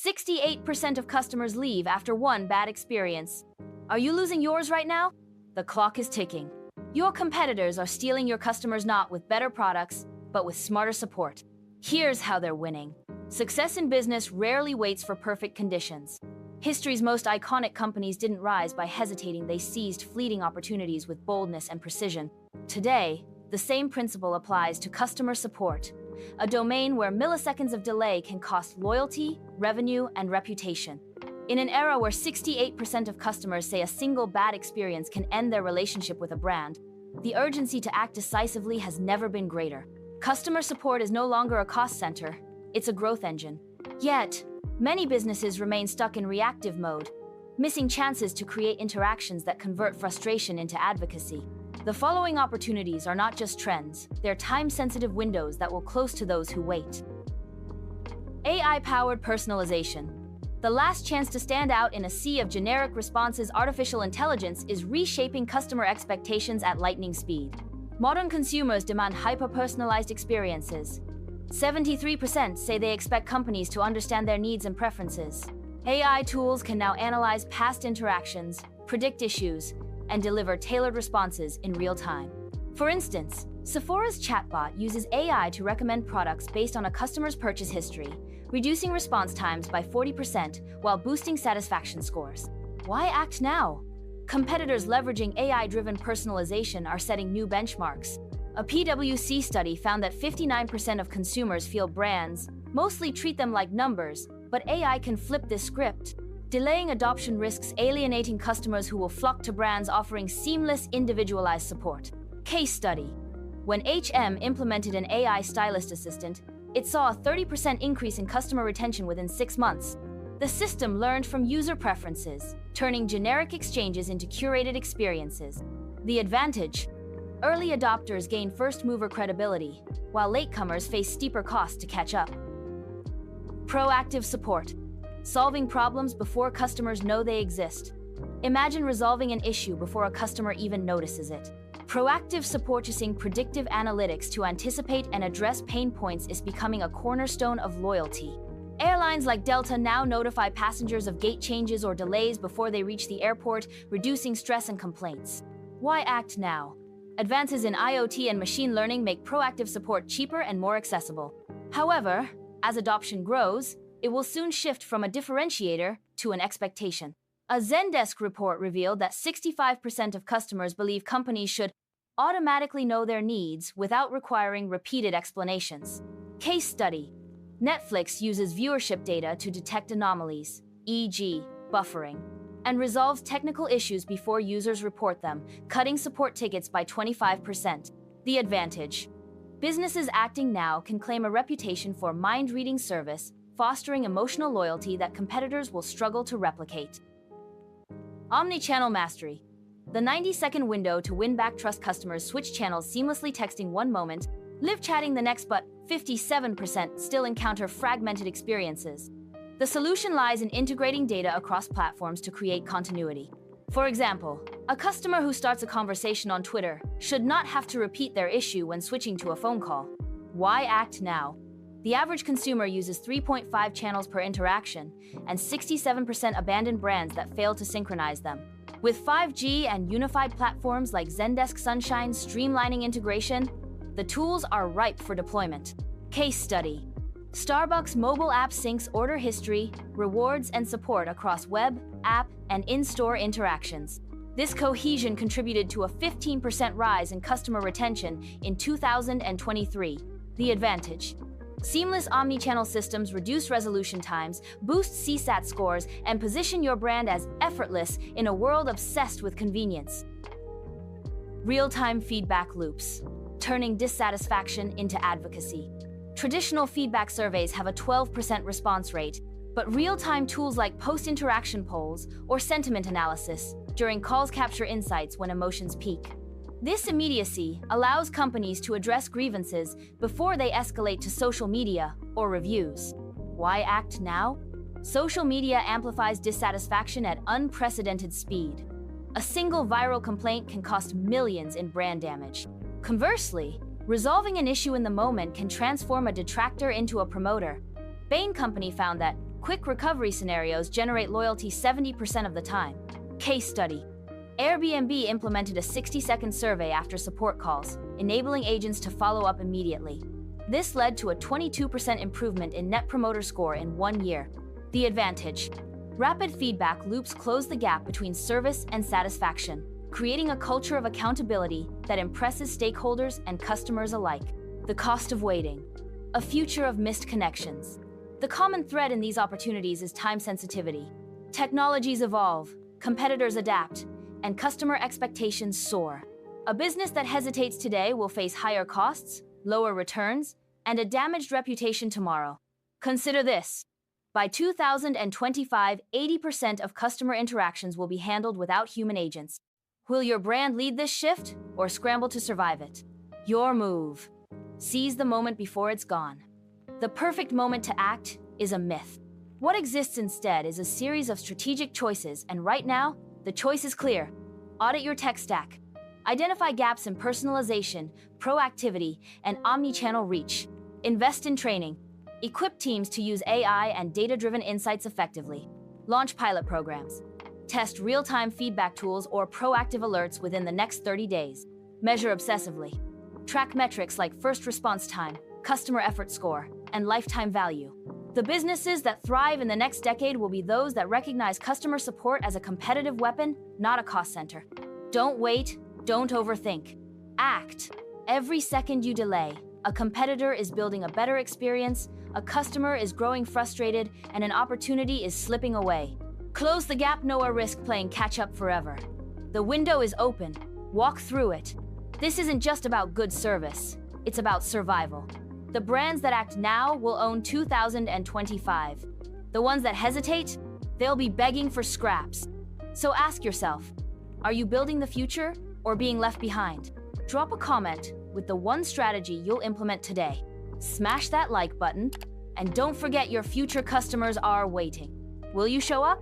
68% of customers leave after one bad experience. Are you losing yours right now? The clock is ticking. Your competitors are stealing your customers not with better products, but with smarter support. Here's how they're winning. Success in business rarely waits for perfect conditions. History's most iconic companies didn't rise by hesitating, they seized fleeting opportunities with boldness and precision. Today, the same principle applies to customer support, a domain where milliseconds of delay can cost loyalty, revenue, and reputation. In an era where 68% of customers say a single bad experience can end their relationship with a brand, the urgency to act decisively has never been greater. Customer support is no longer a cost center, it's a growth engine. Yet, many businesses remain stuck in reactive mode, missing chances to create interactions that convert frustration into advocacy. The following opportunities are not just trends, they're time-sensitive windows that will close to those who wait. AI-powered personalization. The last chance to stand out in a sea of generic responses. Artificial intelligence is reshaping customer expectations at lightning speed. Modern consumers demand hyper-personalized experiences. 73% say they expect companies to understand their needs and preferences. AI tools can now analyze past interactions, predict issues, and deliver tailored responses in real time. For instance, Sephora's chatbot uses AI to recommend products based on a customer's purchase history, reducing response times by 40% while boosting satisfaction scores. Why act now? Competitors leveraging AI-driven personalization are setting new benchmarks. A PwC study found that 59% of consumers feel brands mostly treat them like numbers, but AI can flip this script. Delaying adoption risks alienating customers who will flock to brands offering seamless, individualized support. Case study. When H&M implemented an AI stylist assistant, it saw a 30% increase in customer retention within 6 months. The system learned from user preferences, turning generic exchanges into curated experiences. The advantage: early adopters gain first-mover credibility, while latecomers face steeper costs to catch up. Proactive support. Solving problems before customers know they exist. Imagine resolving an issue before a customer even notices it. Proactive support using predictive analytics to anticipate and address pain points is becoming a cornerstone of loyalty. Airlines like Delta now notify passengers of gate changes or delays before they reach the airport, reducing stress and complaints. Why act now? Advances in IoT and machine learning make proactive support cheaper and more accessible. However, as adoption grows, it will soon shift from a differentiator to an expectation. A Zendesk report revealed that 65% of customers believe companies should automatically know their needs without requiring repeated explanations. Case study. Netflix uses viewership data to detect anomalies, e.g., buffering, and resolves technical issues before users report them, cutting support tickets by 25%. The advantage: businesses acting now can claim a reputation for mind-reading service, fostering emotional loyalty that competitors will struggle to replicate. Omnichannel Mastery. The 90-second window to win back trust. Customers switch channels seamlessly, texting one moment, live chatting the next, but 57% still encounter fragmented experiences. The solution lies in integrating data across platforms to create continuity. For example, a customer who starts a conversation on Twitter should not have to repeat their issue when switching to a phone call. Why act now? The average consumer uses 3.5 channels per interaction, and 67% abandon brands that fail to synchronize them. With 5G and unified platforms like Zendesk Sunshine streamlining integration, the tools are ripe for deployment. Case study. Starbucks mobile app syncs order history, rewards, and support across web, app, and in-store interactions. This cohesion contributed to a 15% rise in customer retention in 2023. The advantage: seamless omnichannel systems reduce resolution times, boost CSAT scores, and position your brand as effortless in a world obsessed with convenience. Real-time feedback loops, turning dissatisfaction into advocacy. Traditional feedback surveys have a 12% response rate, but real-time tools like post-interaction polls or sentiment analysis during calls capture insights when emotions peak. This immediacy allows companies to address grievances before they escalate to social media or reviews. Why act now? Social media amplifies dissatisfaction at unprecedented speed. A single viral complaint can cost millions in brand damage. Conversely, resolving an issue in the moment can transform a detractor into a promoter. Bain Company found that Quick recovery scenarios generate loyalty 70% of the time. Case study. Airbnb implemented a 60-second survey after support calls, enabling agents to follow up immediately. This led to a 22% improvement in Net Promoter Score in 1 year. The advantage. Rapid feedback loops close the gap between service and satisfaction, creating a culture of accountability that impresses stakeholders and customers alike. The cost of waiting. A future of missed connections. The common thread in these opportunities is time sensitivity. Technologies evolve, competitors adapt, and customer expectations soar. A business that hesitates today will face higher costs, lower returns, and a damaged reputation tomorrow. Consider this. By 2025, 80% of customer interactions will be handled without human agents. Will your brand lead this shift or scramble to survive it? Your move. Seize the moment before it's gone. The perfect moment to act is a myth. What exists instead is a series of strategic choices, and right now, the choice is clear. Audit your tech stack. Identify gaps in personalization, proactivity, and omnichannel reach. Invest in training. Equip teams to use AI and data-driven insights effectively. Launch pilot programs. Test real-time feedback tools or proactive alerts within the next 30 days. Measure obsessively. Track metrics like first response time, customer effort score, and lifetime value. The businesses that thrive in the next decade will be those that recognize customer support as a competitive weapon, not a cost center. Don't wait, don't overthink. Act. Every second you delay, a competitor is building a better experience, a customer is growing frustrated, and an opportunity is slipping away. Close the gap, nor risk playing catch-up forever. The window is open. Walk through it. This isn't just about good service. It's about survival. The brands that act now will own 2025. The ones that hesitate, they'll be begging for scraps. So ask yourself, are you building the future or being left behind? Drop a comment with the one strategy you'll implement today. Smash that like button, and don't forget your future customers are waiting. Will you show up?